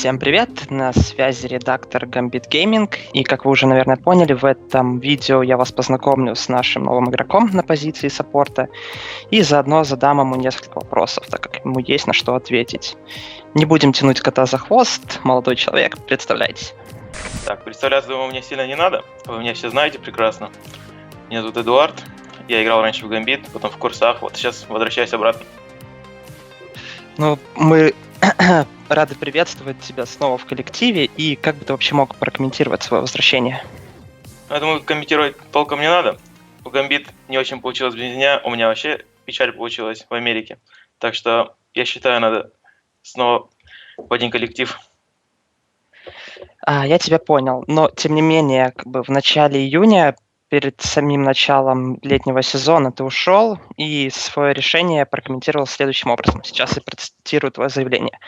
Всем привет, на связи редактор Gambit Gaming, и как вы уже, наверное, поняли, в этом видео я вас познакомлю с нашим новым игроком на позиции саппорта и заодно задам ему несколько вопросов, так как ему есть на что ответить. Не будем тянуть кота за хвост, молодой человек, представляйтесь. Так, представляться, думаю, мне сильно не надо, вы меня все знаете прекрасно. Меня зовут Эдуард, я играл раньше в Gambit, потом в курсах, вот сейчас возвращаюсь обратно. Ну, мы рады приветствовать тебя снова в коллективе, и как бы ты вообще мог прокомментировать свое возвращение? Я думаю, комментировать толком не надо. В Gambit не очень получилось без меня, у меня вообще печаль получилась в Америке. Так что я считаю, надо снова в один коллектив. Я тебя понял, но тем не менее, как бы в начале июня, перед самим началом летнего сезона, ты ушел и свое решение прокомментировал следующим образом. Сейчас я процитирую твое заявление.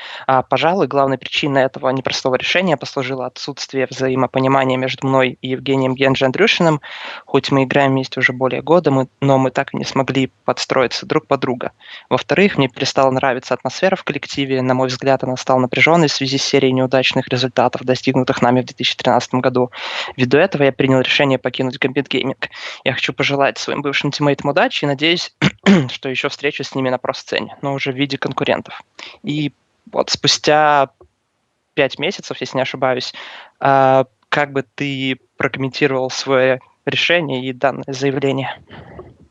Пожалуй, главной причиной этого непростого решения послужило отсутствие взаимопонимания между мной и Евгением Генджи Андрюшиным. Хоть мы играем вместе уже более года, но мы так и не смогли подстроиться друг под друга. Во-вторых, мне перестала нравиться атмосфера в коллективе. На мой взгляд, она стала напряженной в связи с серией неудачных результатов, достигнутых нами в 2013 году. Ввиду этого я принял решение покинуть Gambit Gaming. Я хочу пожелать своим бывшим тиммейтам удачи и надеюсь, что еще встречусь с ними на про-сцене, но уже в виде конкурентов. И вот спустя 5 месяцев, если не ошибаюсь, как бы ты прокомментировал свое решение и данное заявление?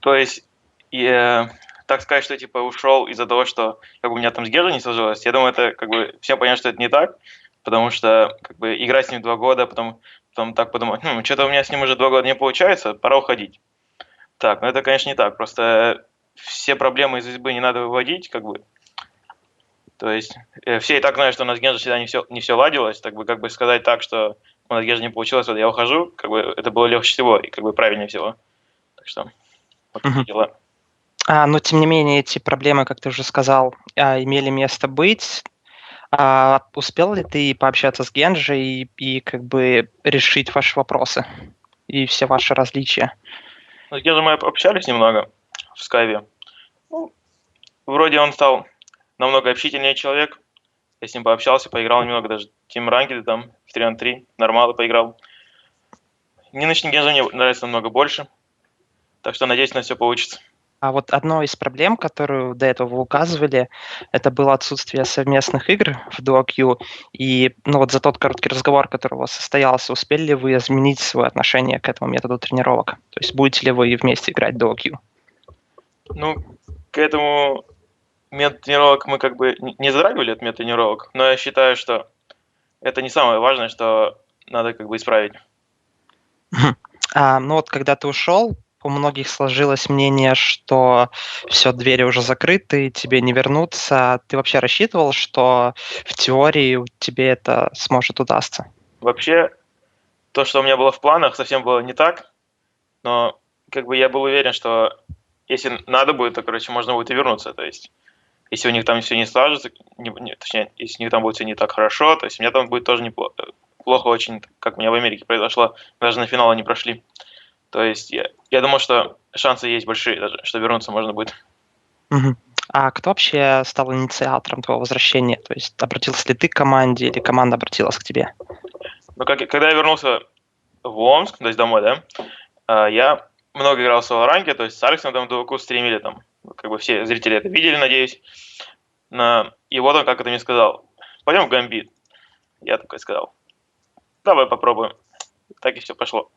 То есть, так сказать, что типа ушел из-за того, что как бы у меня там с Гержей не сложилось, я думаю, это как бы всем понятно, что это не так, потому что как бы играть с ним 2 года, потом так подумать, что-то у меня с ним уже 2 года не получается, пора уходить. Так, ну это, конечно, не так, просто все проблемы из избы не надо выводить, как бы. То есть все и так знают, что у нас с Генжей всегда не все ладилось, как бы сказать так, что у нас с Генжей не получилось, вот я ухожу, как бы это было легче всего и как бы правильнее всего. Так что вот такие дела. Но тем не менее, эти проблемы, как ты уже сказал, имели место быть. Успел ли ты пообщаться с Генджей и как бы решить ваши вопросы и все ваши различия? Ну, с Генжей мы общались немного в скайпе. Ну, вроде он стал намного общительнее человек. Я с ним пообщался, поиграл немного, даже Team Ranked там в 3 на 3, нормально поиграл. Нынешний Генжи мне нравится намного больше, так что надеюсь, у нас все получится. А вот одной из проблем, которую до этого вы указывали, это было отсутствие совместных игр в DuoQ. И вот за тот короткий разговор, который у вас состоялся, успели ли вы изменить свое отношение к этому методу тренировок? То есть будете ли вы вместе играть в DuoQ? Ну, к этому метод тренировок мы как бы не затрагивали, этот метод тренировок, но я считаю, что это не самое важное, что надо как бы исправить. Вот когда ты ушел, у многих сложилось мнение, что все, двери уже закрыты, тебе не вернуться. Ты вообще рассчитывал, что в теории тебе это сможет удастся? Вообще, то, что у меня было в планах, совсем было не так, но как бы я был уверен, что если надо будет, то, короче, можно будет и вернуться. То есть, если у них там все не сложится, точнее, если у них там будет все не так хорошо, то есть у меня там будет тоже неплохо, плохо очень, как у меня в Америке произошло, даже на финал они прошли. То есть я думал, что шансы есть большие даже, что вернуться можно будет. Мгм. А кто вообще стал инициатором твоего возвращения? То есть обратился ли ты к команде или команда обратилась к тебе? Но когда я вернулся в Омск, то есть домой, да, я много играл в Солоранке, то есть с Алексом там Дуаку стримили, там, как бы все зрители это видели, надеюсь. И вот он как это мне сказал: пойдем в Гамбит. Я такой сказал: давай попробуем. Так и все пошло.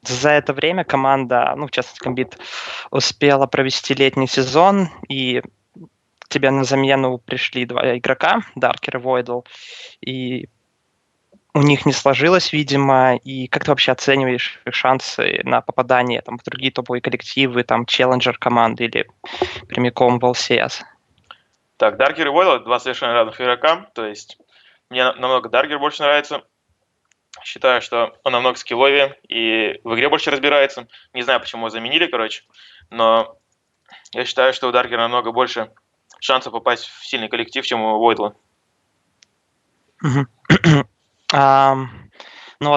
За это время команда, в частности, Комбит, успела провести летний сезон, и к тебе на замену пришли 2 игрока, Даркер и Voidal, и у них не сложилось, видимо. И как ты вообще оцениваешь их шансы на попадание в другие топовые коллективы, челленджер команды или прямиком в LCS? Так, Даркер и Войл — 2 совершенно разных игрока, то есть мне намного Даркер больше нравится. Считаю, что он намного скилловее и в игре больше разбирается. Не знаю, почему его заменили, короче, но я считаю, что у Даркера намного больше шансов попасть в сильный коллектив, чем у Войдла. Мгм. А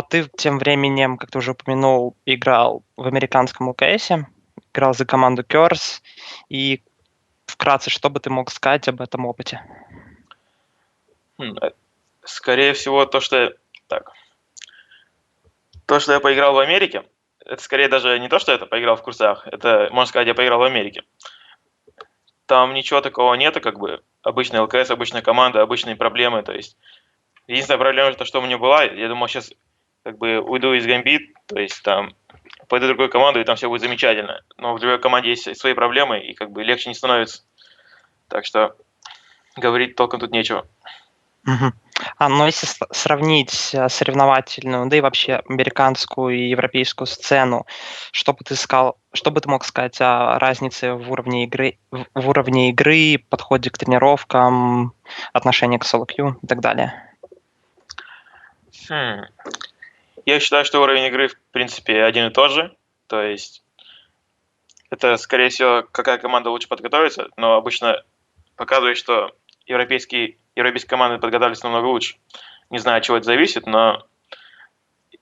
ты тем временем, как ты уже упомянул, играл в американском ЛКСе, играл за команду Curse. И вкратце, что бы ты мог сказать об этом опыте? Хм, э, Скорее всего, Так. То, что я поиграл в Америке, это скорее даже не то, что я поиграл в курсах, это, можно сказать, я поиграл в Америке. Там ничего такого нету, как бы обычный ЛКС, обычная команда, обычные проблемы. То есть единственная проблема, то, что у меня была, я думал, сейчас как бы уйду из Гамбит, то есть там пойду в другую команду, и там все будет замечательно. Но в другой команде есть свои проблемы, и как бы легче не становится. Так что говорить толком тут нечего. Мгм. Но если сравнить соревновательную, да и вообще американскую и европейскую сцену, что бы ты мог сказать о разнице в уровне игры, подходе к тренировкам, отношении к соло queue и так далее? Хм. Я считаю, что уровень игры, в принципе, один и тот же. То есть это, скорее всего, какая команда лучше подготовится, но обычно показывает, что европейские команды подготовились намного лучше. Не знаю, от чего это зависит, но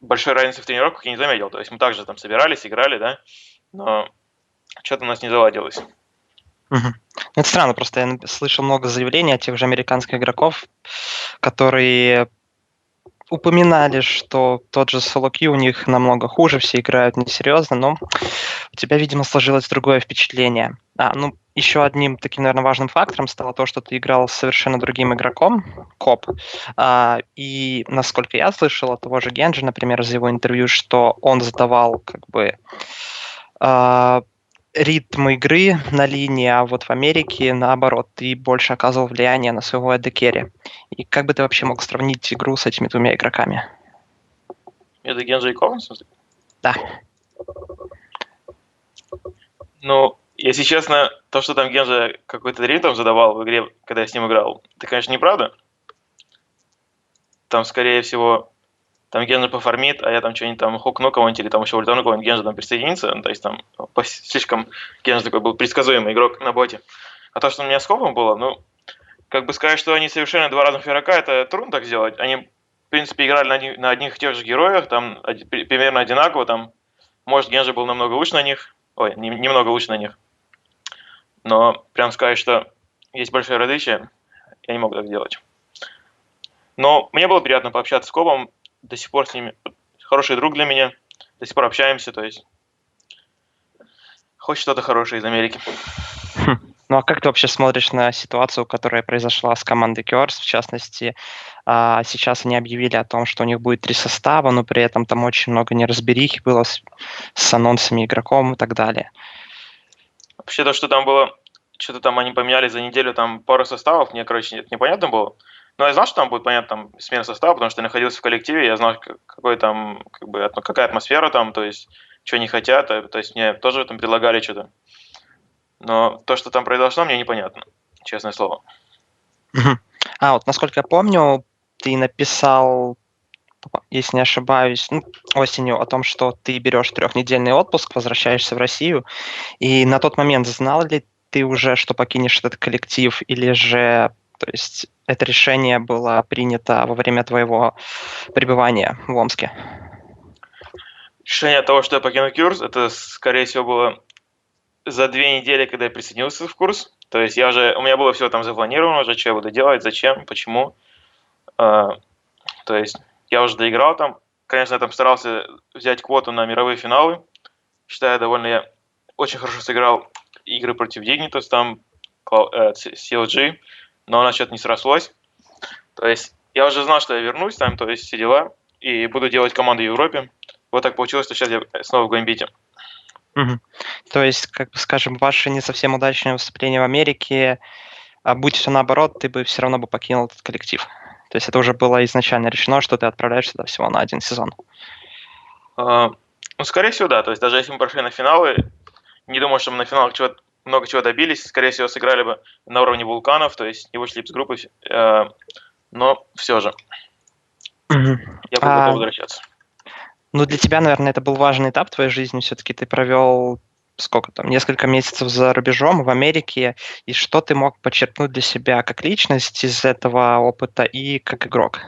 большой разницы в тренировках я не заметил. То есть мы также там собирались, играли, да, но что-то у нас не заладилось. Мгм. Это странно, просто я слышал много заявлений от тех же американских игроков, которые упоминали, что тот же соло queue у них намного хуже, все играют несерьезно, но у тебя, видимо, сложилось другое впечатление. Еще одним таким, наверное, важным фактором стало то, что ты играл с совершенно другим игроком, Коп. И, насколько я слышал от того же Генджи, например, из его интервью, что он задавал как бы а, ритм игры на линии, а вот в Америке, наоборот, ты больше оказывал влияние на своего AD Carry. И как бы ты вообще мог сравнить игру с этими двумя игроками? Это Генджи и Ковен, в смысле? Да. Ну, если честно, то, что там Генджи какой-то ритм задавал в игре, когда я с ним играл, это, конечно, неправда. Там, скорее всего, там Генджи пофармит, а я там что-нибудь там хукну кого-нибудь, или там еще ультану кого-нибудь, Генджи там присоединится. Ну, то есть там слишком Генджи такой был предсказуемый игрок на боте. А то, что у меня с Копом было, ну, как бы сказать, что они совершенно два разных игрока, это трудно так сделать. Они, в принципе, играли на одних и тех же героях, там примерно одинаково, там, может, Генджи был намного лучше на них, немного лучше на них. Но прям сказать, что есть большое различие, я не могу так делать. Но мне было приятно пообщаться с Кобом, до сих пор с ними хороший друг для меня, до сих пор общаемся, то есть хоть что-то хорошее из Америки. Ну а как ты вообще смотришь на ситуацию, которая произошла с командой Curse, в частности, сейчас они объявили о том, что у них будет 3 состава, но при этом там очень много неразберихи было с анонсами игроком и так далее. Вообще то, что там было, что-то там они поменяли за неделю, там пару составов, мне, короче, это непонятно было. Но я знал, что там будет понятно там смена состава, потому что я находился в коллективе, я знал, какой там, как бы, какая атмосфера там, то есть, что они хотят, то есть мне тоже там предлагали что-то. Но то, что там произошло, мне непонятно, честное слово. Вот, насколько я помню, ты написал, если не ошибаюсь, осенью о том, что ты берешь 3-недельный отпуск, возвращаешься в Россию, и на тот момент знал ли ты уже, что покинешь этот коллектив, или же, то есть, это решение было принято во время твоего пребывания в Омске? Решение того, что я покину курс, это, скорее всего, было за 2 недели, когда я присоединился в курс. То есть у меня было все там запланировано уже, что я буду делать, зачем, почему. То есть я уже доиграл там. Конечно, я там старался взять квоту на мировые финалы. Считаю, я очень хорошо сыграл игры против Dignitas, там CLG, но у нас что-то не срослось. То есть я уже знал, что я вернусь там, то есть все дела, и буду делать команду в Европе. Вот так получилось, что сейчас я снова в Гамбите. То есть, как бы скажем, ваше не совсем удачное выступление в Америке, будь все наоборот, ты бы все равно бы покинул этот коллектив. То есть это уже было изначально решено, что ты отправляешься туда всего на 1 сезон. Ну, скорее всего, да. То есть даже если мы прошли на финалы, не думаю, что мы на финалах много чего добились. Скорее всего, сыграли бы на уровне вулканов, то есть не вышли бы с группы. Но все же. Я был готов возвращаться. Ну, для тебя, наверное, это был важный этап твоей жизни. Все-таки ты провел несколько месяцев за рубежом в Америке. И что ты мог почерпнуть для себя как личность из этого опыта и как игрок?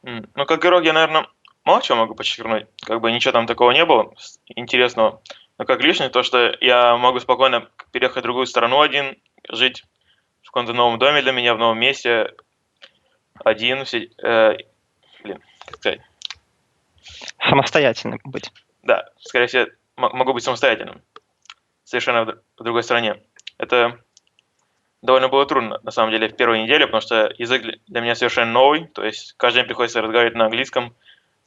Ну, как игрок я, наверное, мало чего могу подчеркнуть. Как бы ничего там такого не было интересного. Но как личность, то, что я могу спокойно переехать в другую страну один, жить в каком-то новом доме для меня, в новом месте. один, как сказать, Самостоятельным быть. да, скорее всего, могу быть самостоятельным, совершенно в другой стране. Это довольно было трудно, на самом деле, в первой неделе, потому что язык для меня совершенно новый, то есть каждый день приходится разговаривать на английском,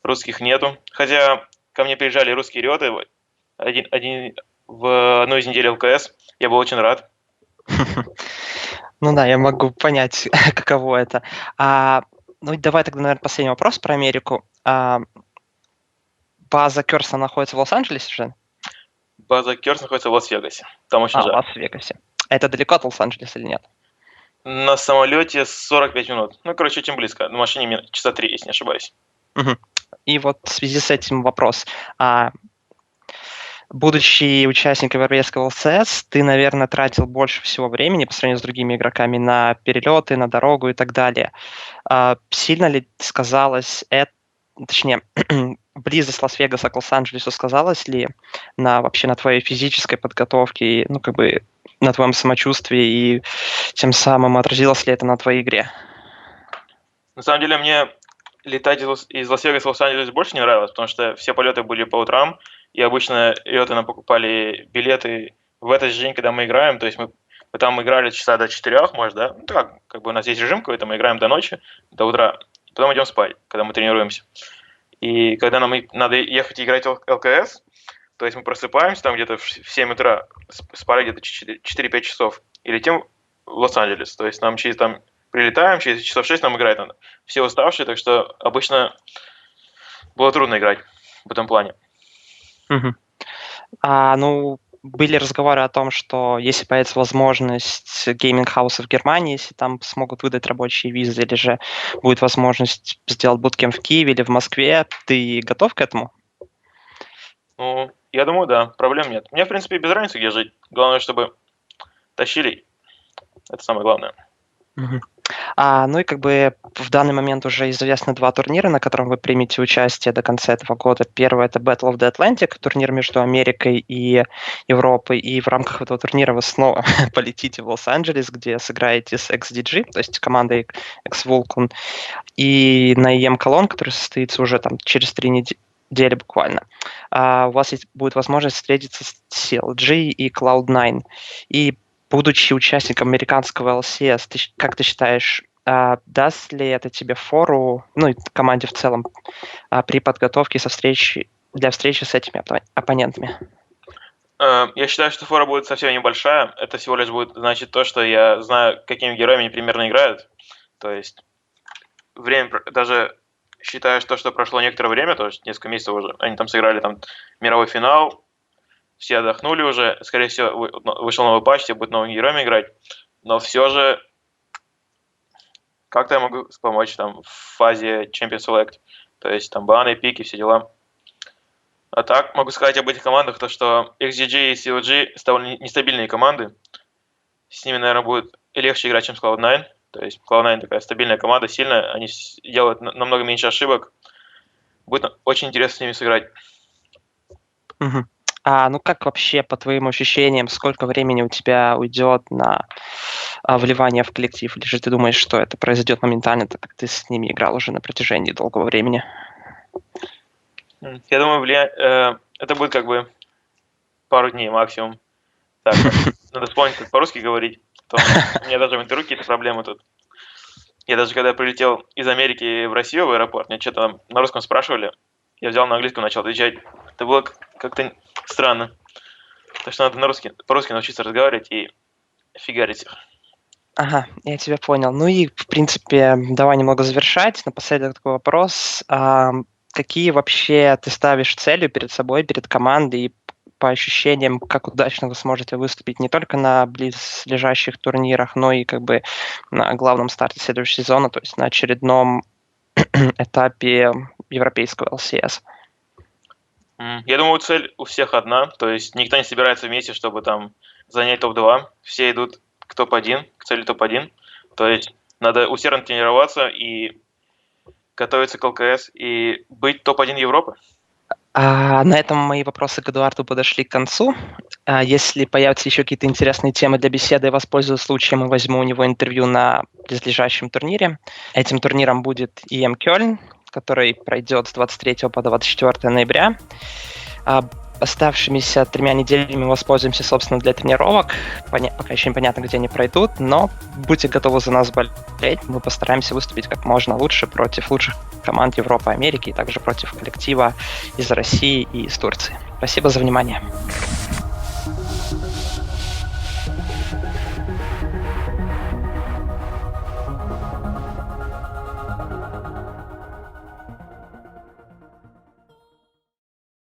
русских нету. Хотя ко мне приезжали русские риоты в одну из недель ЛКС, я был очень рад. Ну да, я могу понять, каково это. Ну и давай тогда, наверное, последний вопрос про Америку. База Curse находится в Лос-Анджелесе же? База Керс находится в Лас-Вегасе, там очень В жарко. Лас-Вегасе. Это далеко от Лос-Анджелеса или нет? На самолете 45 минут. Ну, короче, очень близко. На машине часа 3, если не ошибаюсь. Мгм. И вот в связи с этим вопрос. Будучи участником европейского ЛЦС, ты, наверное, тратил больше всего времени по сравнению с другими игроками на перелеты, на дорогу и так далее. Сильно ли сказалось это, точнее, близость Лас-Вегаса к Лос-Анджелесу сказалась ли вообще на твоей физической подготовке, и, ну, как бы на твоем самочувствии, и тем самым отразилось ли это на твоей игре? На самом деле, мне летать из Лас-Вегаса в Лос-Анджелес больше не нравилось, потому что все полеты были по утрам, и обычно риоты нам покупали билеты в этот же день, когда мы играем, то есть мы там играли часа до 4, может, да? Ну, так, как бы у нас есть режим какой-то, мы играем до ночи, до утра, и потом идем спать, когда мы тренируемся. И когда нам надо ехать и играть в ЛКС, то есть мы просыпаемся там где-то в 7 утра, спали где-то 4-5 часов, и летим в Лос-Анджелес. То есть нам прилетаем, через часов 6 нам играть надо. Все уставшие, так что обычно было трудно играть в этом плане. Мгм. Ну, были разговоры о том, что если появится возможность гейминг-хауса в Германии, если там смогут выдать рабочие визы, или же будет возможность сделать буткемп в Киеве или в Москве, ты готов к этому? Ну, я думаю, да, проблем нет. Мне, в принципе, без разницы, где жить. Главное, чтобы тащили. Это самое главное. Мгм. Ну и как бы в данный момент уже известны 2 турнира, на котором вы примете участие до конца этого года. Первый — это Battle of the Atlantic, турнир между Америкой и Европой. И в рамках этого турнира вы снова полетите в Лос-Анджелес, где сыграете с XDG, то есть командой X-Vulcan, и на EM Cologne, который состоится уже там через 3 недели буквально. У вас будет возможность встретиться с CLG и Cloud9. И будучи участником американского LCS, как ты считаешь, даст ли это тебе фору, ну и команде в целом, при подготовке для встречи с этими оппонентами? Я считаю, что фора будет совсем небольшая. Это всего лишь будет значить то, что я знаю, какими героями они примерно играют. То есть время, даже считаю, что прошло некоторое время, то есть несколько месяцев уже, они там сыграли там мировой финал, все отдохнули уже, скорее всего, вышел новый патч, все будут новыми героями играть, но все же как-то я могу помочь там в фазе Champion Select, то есть там баны, пики, все дела. А так могу сказать об этих командах, то что XGG и CLG довольно нестабильные команды, с ними, наверное, будет легче играть, чем с Cloud9. То есть Cloud9 такая стабильная команда, сильная, они делают намного меньше ошибок. Будет очень интересно с ними сыграть. Мгм. Ну как вообще, по твоим ощущениям, сколько времени у тебя уйдет на вливание в коллектив? Или же ты думаешь, что это произойдет моментально, так как ты с ними играл уже на протяжении долгого времени? Я думаю, это будет как бы пару дней максимум. Так, надо вспомнить, как по-русски говорить. У меня даже в интервью какие-то проблемы тут. Я даже когда прилетел из Америки в Россию в аэропорт, мне что-то там на русском спрашивали. Я взял на английском, начал отвечать. Это было как-то странно. Так что надо по-русски научиться разговаривать и фигарить их. Ага, я тебя понял. Ну и, в принципе, давай немного завершать. Напоследок такой вопрос. Какие вообще ты ставишь цели перед собой, перед командой, и по ощущениям, как удачно вы сможете выступить не только на близлежащих турнирах, но и как бы на главном старте следующего сезона, то есть на очередном этапе европейского LCS? Я думаю, цель у всех одна. То есть никто не собирается вместе, чтобы там занять топ-2. Все идут к топ-1, к цели топ-1. То есть надо усердно тренироваться и готовиться к ЛКС и быть топ-1 Европы. На этом мои вопросы к Эдуарду подошли к концу. Если появятся еще какие-то интересные темы для беседы, я воспользуюсь случаем и возьму у него интервью на близлежащем турнире. Этим турниром будет ИМ Кёльн, который пройдет с 23 по 24 ноября. Оставшимися 3 неделями воспользуемся, собственно, для тренировок. Пока еще непонятно, где они пройдут, но будьте готовы за нас болеть. Мы постараемся выступить как можно лучше против лучших команд Европы, Америки, и также против коллектива из России и из Турции. Спасибо за внимание.